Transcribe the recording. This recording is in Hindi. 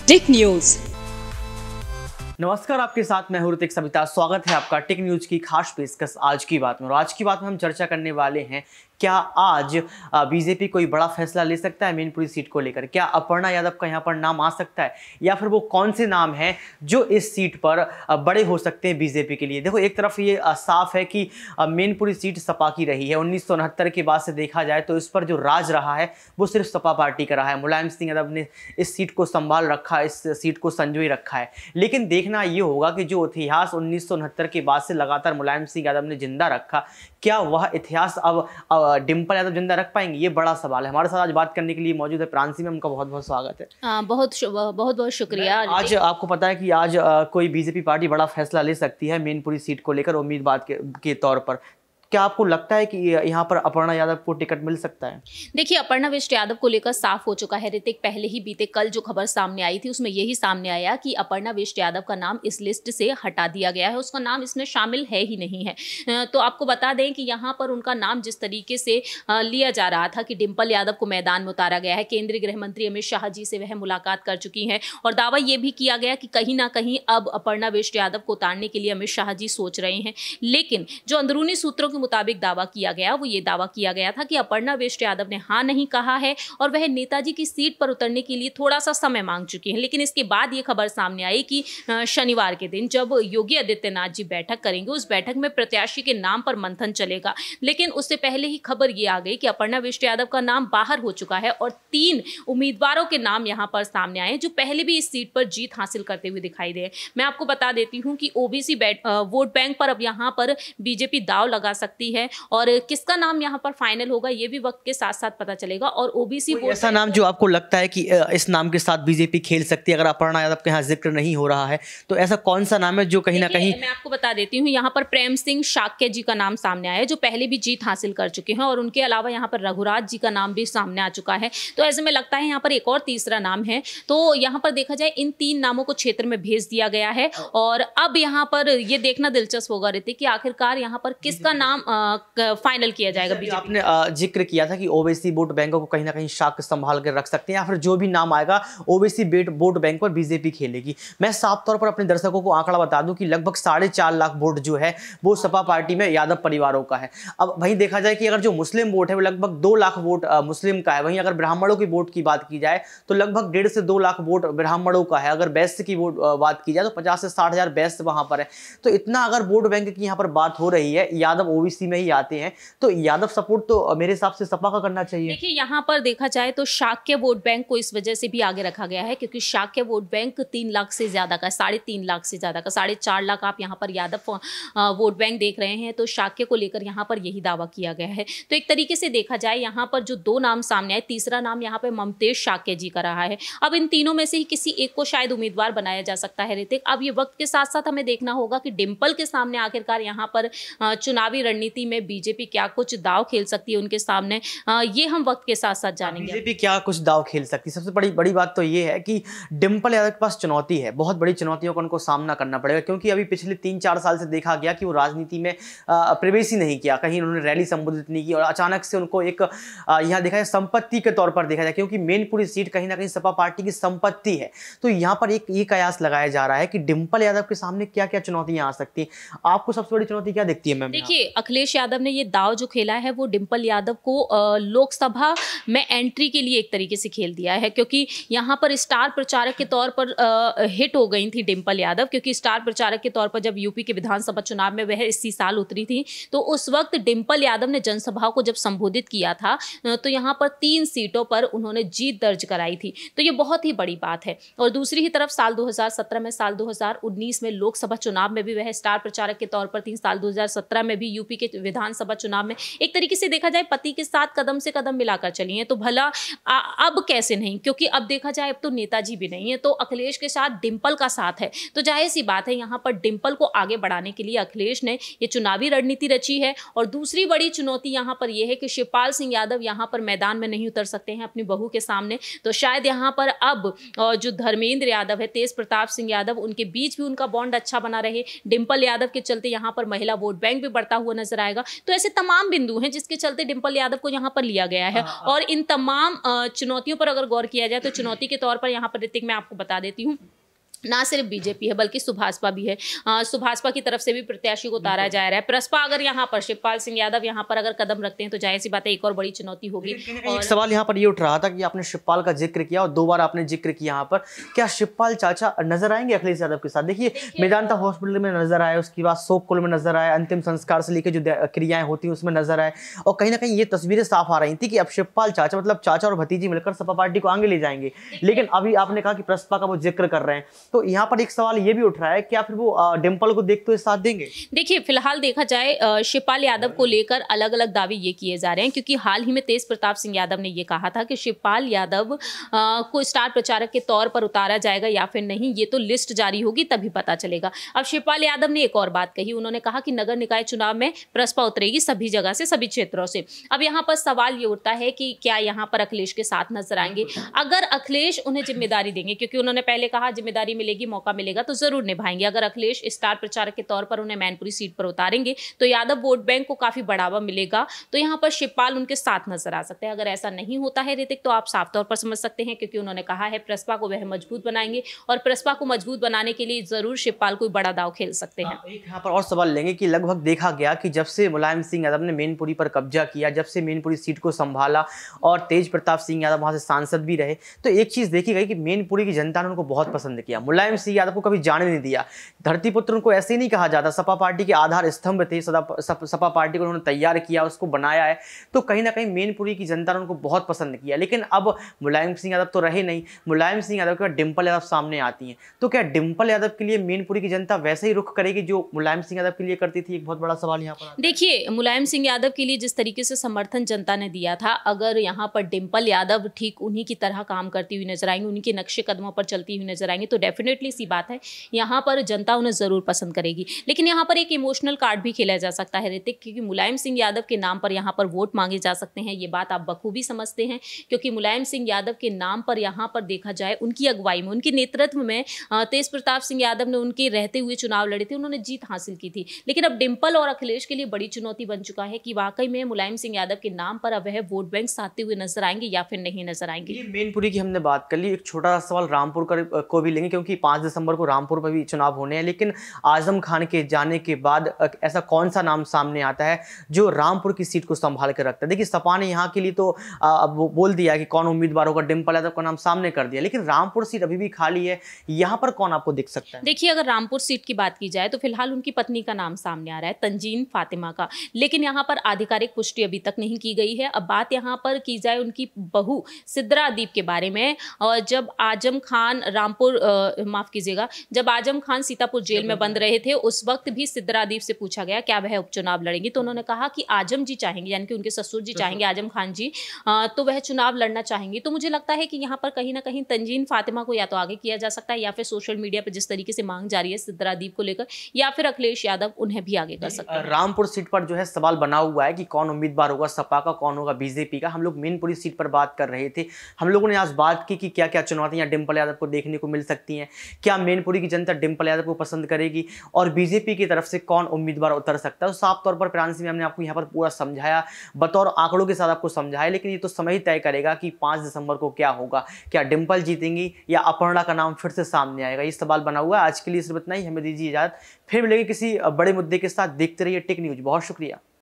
टिक न्यूज। नमस्कार, आपके साथ मैं हूं ऋतिक सविता। स्वागत है आपका टिक न्यूज की खास पेशकश आज की बात में। और आज की बात में हम चर्चा करने वाले हैं, क्या आज बीजेपी कोई बड़ा फैसला ले सकता है मैनपुरी सीट को लेकर? क्या अपर्णा यादव का यहां पर नाम आ सकता है, या फिर वो कौन से नाम हैं जो इस सीट पर बड़े हो सकते हैं बीजेपी के लिए? देखो, एक तरफ ये साफ है कि मैनपुरी सीट सपा की रही है। 1969 के बाद से देखा जाए तो इस पर जो राज रहा है वो सिर्फ सपा पार्टी का रहा है। मुलायम सिंह यादव ने इस सीट को संभाल रखा है, इस सीट को संजोए रखा है। लेकिन देखना ये होगा कि जो इतिहास 1969 के बाद से लगातार मुलायम सिंह यादव ने जिंदा रखा, क्या वह इतिहास अब डिंपल यादव जिंदा रख पाएंगे? ये बड़ा सवाल है। हमारे साथ आज बात करने के लिए मौजूद है प्रांसी में, उनका बहुत बहुत स्वागत है। बहुत शुक्रिया। आज आपको पता है कि आज कोई बीजेपी पार्टी बड़ा फैसला ले सकती है मैनपुरी सीट को लेकर उम्मीदवार के तौर पर। क्या आपको लगता है कि यहाँ पर अपर्णा यादव को टिकट मिल सकता है? देखिए, अपर्णा बिष्ट यादव को लेकर साफ हो चुका है ऋतिक। पहले ही बीते कल जो खबर सामने आई थी उसमें यही सामने आया कि अपर्णा बिष्ट यादव का नाम इस लिस्ट से हटा दिया गया है, उसका नाम इसमें शामिल है ही नहीं है। तो आपको बता दें कि यहाँ पर उनका नाम जिस तरीके से लिया जा रहा था कि डिंपल यादव को मैदान में उतारा गया है, केंद्रीय गृह मंत्री अमित शाह जी से वह मुलाकात कर चुकी है और दावा यह भी किया गया कि कहीं ना कहीं अब अपर्णा बिष्ट यादव को उतारने के लिए अमित शाह जी सोच रहे हैं। लेकिन जो अंदरूनी सूत्रों के मुताबिक दावा किया गया, वो ये दावा किया गया था कि अपर्णा बिष्ट यादव ने हाँ नहीं कहा है और वह नेताजी की सीट पर उतरने के लिए थोड़ा सा समय मांग चुकी हैं। लेकिन इसके बाद ये खबर सामने आई कि शनिवार के दिन जब योगी आदित्यनाथ जी बैठक करेंगे, उस बैठक में प्रत्याशी के नाम पर मंथन चलेगा। लेकिन उससे पहले ही खबर ये आ गई कि अपर्णा बिष्ट यादव का नाम बाहर हो चुका है और 3 उम्मीदवारों के नाम यहाँ पर सामने आए जो पहले भी इस सीट पर जीत हासिल करते हुए दिखाई दे। मैं आपको बता देती हूँ कि ओबीसी वोट बैंक पर अब यहाँ पर बीजेपी दाव लगा सकती है और किसका नाम यहाँ पर फाइनल होगा ये भी वक्त के साथ साथ पता चलेगा। और ओबीसी ऐसा नाम जो आपको लगता है कि इस नाम के साथ बीजेपी खेल सकती है, अगर अपर्णा यादव के यहाँ जिक्र नहीं हो रहा है तो ऐसा कौन सा नाम है जो कहीं ना कहीं? मैं आपको बता देती हूँ, यहाँ पर प्रेम सिंह शाक्य जी का नाम सामने आया है जो पहले भी जीत हासिल कर चुके हैं और उनके अलावा यहाँ पर रघुराज जी का नाम भी सामने आ चुका है। तो ऐसे में लगता है यहाँ पर एक और तीसरा नाम है। तो यहाँ पर देखा जाए इन 3 नामों को क्षेत्र में भेज दिया गया है और अब यहाँ पर ये देखना दिलचस्प होगा ऋतिक कि आखिरकार यहाँ पर किसका नाम फाइनल किया जाएगा। आपने जिक्र किया था कि ओबीसी वोट बैंकों को कहीं ना कहीं शाख संभाल कर रख सकते हैं, या फिर जो भी नाम आएगा ओबीसी वोट बैंक पर बीजेपी खेलेगी। मैं साफ तौर पर अपने दर्शकों को आंकड़ा बता दूं कि लगभग 4.5 लाख वोट जो है वो सपा पार्टी में यादव परिवारों का है। अब वहीं देखा जाए कि अगर जो मुस्लिम वोट है वो लगभग 2 लाख वोट मुस्लिम का है। वहीं अगर ब्राह्मणों की वोट की बात की जाए तो लगभग 1.5 से 2 लाख वोट ब्राह्मणों का है। अगर वैश्य की वोट बात की जाए तो 50 से 60 हजार वैश्य वहां पर है। तो इतना अगर वोट बैंक की यहाँ पर बात हो रही है, यादव ओबीसी में ही आते हैं, तो यादव सपोर्ट तो मेरे हिसाब से सपा का करना चाहिए। देखिए, यहाँ पर देखा जाए तो शाक्य वोट बैंक को इस वजह से भी आगे रखा गया है क्योंकि शाक्य वोट बैंक 3 लाख से ज्यादा का, 3.5 लाख से ज्यादा का, 4.5 लाख आप यहाँ पर यादव वोट बैंक देख रहे हैं। तो शाक्य को लेकर यहाँ पर यही दावा किया गया है। तो एक तरीके से देखा जाए यहाँ पर जो 2 नाम सामने आए, तीसरा नाम यहाँ पर ममतेज शाक्य जी का रहा है। अब इन तीनों में से ही किसी एक को शायद उम्मीदवार बनाया जा सकता है ऋतिक। अब ये वक्त के साथ साथ हमें देखना होगा कि डिंपल के सामने आखिरकार यहाँ पर चुनावी रणनीति में बीजेपी क्या कुछ दाव खेल सकती है उनके सामने, ये हम वक्त के साथ साथ जानेंगे। बीजेपी क्या कुछ दाव खेल सकती है? सबसे बड़ी बात तो ये है कि डिंपल यादव के पास चुनौती है, बहुत बड़ी चुनौतियों का उनको सामना करना पड़ेगा क्योंकि अभी पिछले 3-4 साल से देखा गया कि वो राजनीति में प्रवेश ही नहीं किया, कहीं उन्होंने रैली संबोधित नहीं की और अचानक से उनको एक यहाँ देखा जाए संपत्ति के तौर पर देखा जाए, क्योंकि मैनपुरी सीट कहीं ना कहीं सपा पार्टी की संपत्ति है। तो यहाँ पर एक ये कयास लगाया जा रहा है कि डिंपल यादव के सामने क्या क्या चुनौतियां आ सकती है। आपको सबसे बड़ी चुनौती क्या दिखती है मैम? देखिए, अखिलेश यादव ने ये दाव जो खेला है वो डिंपल यादव को लोकसभा में एंट्री के लिए एक तरीके से खेल दिया है क्योंकि यहाँ पर स्टार प्रचारक के तौर पर हिट हो गई थी डिंपल यादव, क्योंकि स्टार प्रचारक के तौर पर जब यूपी के विधानसभा चुनाव में वह इसी साल उतरी थी तो उस वक्त डिंपल यादव ने जनसभा को जब संबोधित किया था तो यहाँ पर 3 सीटों पर उन्होंने जीत दर्ज कराई थी। तो ये बहुत ही बड़ी बात है। और दूसरी ही तरफ साल 2017 में, साल 2019 में लोकसभा चुनाव में भी वह स्टार प्रचारक के तौर पर थी। साल 2017 में भी यूपी के विधानसभा चुनाव में एक तरीके से देखा जाए पति के साथ कदम से कदम मिलाकर चली हैं। तो भला अब कैसे नहीं, क्योंकि अब देखा जाए अब तो नेताजी भी नहीं है, तो अखिलेश के साथ डिंपल का साथ है। तो जाहिर सी बात है यहाँ पर डिंपल को आगे बढ़ाने के लिए अखिलेश ने ये चुनावी रणनीति रची है। और दूसरी बड़ी चुनौती यहाँ पर यह है कि शिवपाल सिंह यादव यहाँ पर मैदान में नहीं उतर सकते हैं अपनी बहू के सामने। तो शायद यहाँ पर अब जो धर्मेंद्र यादव है, तेज प्रताप सिंह यादव, उनके बीच भी उनका बॉन्ड अच्छा बना रहे। डिंपल यादव के चलते यहाँ पर महिला वोट बैंक भी बढ़ता हुआ नजर आएगा। तो ऐसे तमाम बिंदु हैं जिसके चलते डिंपल यादव को यहाँ पर लिया गया है। और इन तमाम चुनौतियों पर अगर गौर किया जाए तो चुनौती के तौर पर यहाँ पर ऋतिक मैं आपको बता देती हूँ, ना सिर्फ बीजेपी है बल्कि सुभाषपा भी है। सुभाषपा की तरफ से भी प्रत्याशी को उतारा जा रहा है। प्रसपा अगर यहाँ पर शिवपाल सिंह यादव यहाँ पर अगर कदम रखते हैं तो जाहिर सी बात है एक और बड़ी चुनौती होगी। और एक सवाल यहाँ पर ये उठ रहा था कि आपने शिवपाल का जिक्र किया और 2 बार आपने जिक्र किया यहाँ पर, क्या शिवपाल चाचा नजर आएंगे अखिलेश यादव के साथ? देखिए मेदांता हॉस्पिटल में नजर आए, उसके बाद शोककुल में नजर आए, अंतिम संस्कार से लेकर जो क्रियाएं होती हैं उसमें नजर आए, और कहीं ना कहीं ये तस्वीरें साफ आ रही थी कि अब शिवपाल चाचा मतलब चाचा और भतीजी मिलकर सपा पार्टी को आगे ले जाएंगे। लेकिन अभी आपने कहा कि प्रसपा का वो जिक्र कर रहे हैं, तो यहाँ पर एक सवाल ये भी उठ रहा है क्या फिर वो डिंपल को देखते हुए साथ देंगे? देखिए फिलहाल देखा जाए शिवपाल यादव को लेकर अलग अलग दावे ये किए जा रहे हैं, क्योंकि हाल ही में तेज प्रताप सिंह यादव ने ये कहा था कि शिवपाल यादव को स्टार प्रचारक के तौर पर उतारा जाएगा या फिर नहीं, ये तो लिस्ट जारी होगी तभी पता चलेगा। अब शिवपाल यादव ने एक और बात कही, उन्होंने कहा कि नगर निकाय चुनाव में प्रसपा उतरेगी सभी जगह से, सभी क्षेत्रों से। अब यहाँ पर सवाल ये उठता है कि क्या यहाँ पर अखिलेश के साथ नजर आएंगे? अगर अखिलेश उन्हें जिम्मेदारी देंगे, क्योंकि उन्होंने पहले कहा जिम्मेदारी मिलेगी, मौका मिलेगा तो जरूर निभाएंगे। अगर अखिलेश स्टार प्रचारक के तौर पर उन्हें मैनपुरी सीट पर उतारेंगे तो यादव वोट बैंक को काफी बढ़ावा मिलेगा, तो यहाँ पर शिवपाल उनके साथ नजर आ सकते हैं। अगर ऐसा नहीं होता है ऋतिक तो आप साफ तौर पर समझ सकते हैं, क्योंकि उन्होंने कहा है प्रसपा को वह मजबूत बनाएंगे और प्रसपा को मजबूत बनाने के लिए जरूर शिवपाल कोई बड़ा दाव खेल सकते हैं। एक यहाँ पर और सवाल लेंगे कि लगभग देखा गया कि जब से मुलायम सिंह यादव ने मैनपुरी पर कब्जा किया, जब से मैनपुरी सीट को संभाला और तेज प्रताप सिंह यादव वहां से सांसद भी रहे, तो एक चीज देखी गई कि मैनपुरी की जनता ने उनको बहुत पसंद किया। मुलायम सिंह यादव को कभी जाने नहीं दिया। धरतीपुत्र उनको ऐसे ही नहीं कहा जाता, सपा पार्टी के आधार स्तंभ थे, सपा पार्टी को उन्होंने तैयार किया, उसको बनाया है, तो कहीं ना कहीं मैनपुरी की जनता ने उनको बहुत पसंद किया। लेकिन अब मुलायम सिंह यादव तो रहे नहीं, मुलायम सिंह यादव के बाद डिंपल यादव सामने आती हैं, तो क्या डिंपल यादव के लिए मैनपुरी की जनता वैसे ही रुख करेगी जो मुलायम सिंह यादव के लिए करती थी? एक बहुत बड़ा सवाल यहाँ पर। देखिए मुलायम सिंह यादव के लिए जिस तरीके से समर्थन जनता ने दिया था, अगर यहाँ पर डिंपल यादव ठीक उन्हीं की तरह काम करती हुई नजर आएंगी, उनके नक्शे कदमों पर चलती हुई नजर आएंगी, तो डेफिनेटली सी बात है यहाँ पर जनता उन्हें जरूर पसंद करेगी। लेकिन यहाँ पर एक इमोशनल कार्ड भी खेला जा सकता है ऋतिक, क्योंकि मुलायम सिंह यादव के नाम पर यहाँ पर वोट मांगे जा सकते हैं। ये बात आप बखूबी समझते हैं, क्योंकि मुलायम सिंह यादव के नाम पर यहाँ पर देखा जाए उनकी अगुवाई में, उनके नेतृत्व में तेज प्रताप सिंह यादव ने उनके रहते हुए चुनाव लड़े थे, उन्होंने जीत हासिल की थी। लेकिन अब डिंपल और अखिलेश के लिए बड़ी चुनौती बन चुका है कि वाकई में मुलायम सिंह यादव के नाम पर अब वह वोट बैंक साधते हुए नजर आएंगे या फिर नहीं नजर आएंगे। ये मैनपुरी की हमने बात कर ली, एक छोटा सा सवाल रामपुर को भी लेंगे, क्योंकि 5 दिसंबर को रामपुर में भी चुनाव होने हैं। लेकिन आजम खान के जाने के बाद ऐसा कौन सा नाम सामने आता है जो रामपुर की सीट को संभाल कर रखता है? देखिए सपा ने यहाँ के लिए तो बोल दिया कि कौन उम्मीदवार होगा, डिंपल यादव का नाम सामने कर दिया, लेकिन रामपुर सीट अभी भी खाली है। यहाँ पर कौन आपको दिख सकता है? देखिए अगर रामपुर सीट की बात की जाए तो फिलहाल उनकी पत्नी का नाम सामने आ रहा है, तंजीन फातिमा का, लेकिन यहाँ पर आधिकारिक पुष्टि अभी तक नहीं की गई है। अब बात यहाँ पर की जाए उनकी बहू सिद्रा अदीब के बारे में, और जब आजम खान माफ कीजिएगा, जब आजम खान सीतापुर जेल में बंद रहे थे उस वक्त भी सिद्रा अदीब से पूछा गया क्या वह उपचुनाव लड़ेंगी, तो उन्होंने कहा कि आजम जी चाहेंगे, यानी कि उनके ससुर जी चाहेंगे, आजम खान जी, तो वह चुनाव लड़ना चाहेंगी। तो मुझे लगता है कि यहाँ पर कहीं ना कहीं तंजीन फातिमा को या तो आगे किया जा सकता है, या फिर सोशल मीडिया पर जिस तरीके से मांग जारी है सिद्रा अदीब को लेकर, या फिर अखिलेश यादव उन्हें भी आगे कर सकते हैं। रामपुर सीट पर जो है सवाल बना हुआ है कि कौन उम्मीदवार होगा, सपा का, कौन होगा बीजेपी का। हम लोग मैनपुरी सीट पर बात कर रहे थे, हम लोगों ने आज बात की कि क्या क्या चुनौतियां डिंपल यादव को देखने को मिल सकती हैं, क्या मैनपुरी की जनता डिंपल यादव को पसंद करेगी और बीजेपी की तरफ से कौन उम्मीदवार उतर सकता है। तो साफ तौर पर प्रांसी में हमने आपको यहाँ पर पूरा समझाया, बतौर आंकड़ों के साथ आपको समझाया, लेकिन ये तो समय ही तय करेगा कि 5 दिसंबर को क्या होगा, क्या डिंपल जीतेंगी या अपर्णा का नाम फिर से सामने आएगा। ये सवाल बना हुआ है। आज के लिए सिर्फ इतना ही, हमें दीजिए इजाजत, फिर मिलेंगे किसी बड़े मुद्दे के साथ। देखते रहिए टेक न्यूज। बहुत शुक्रिया।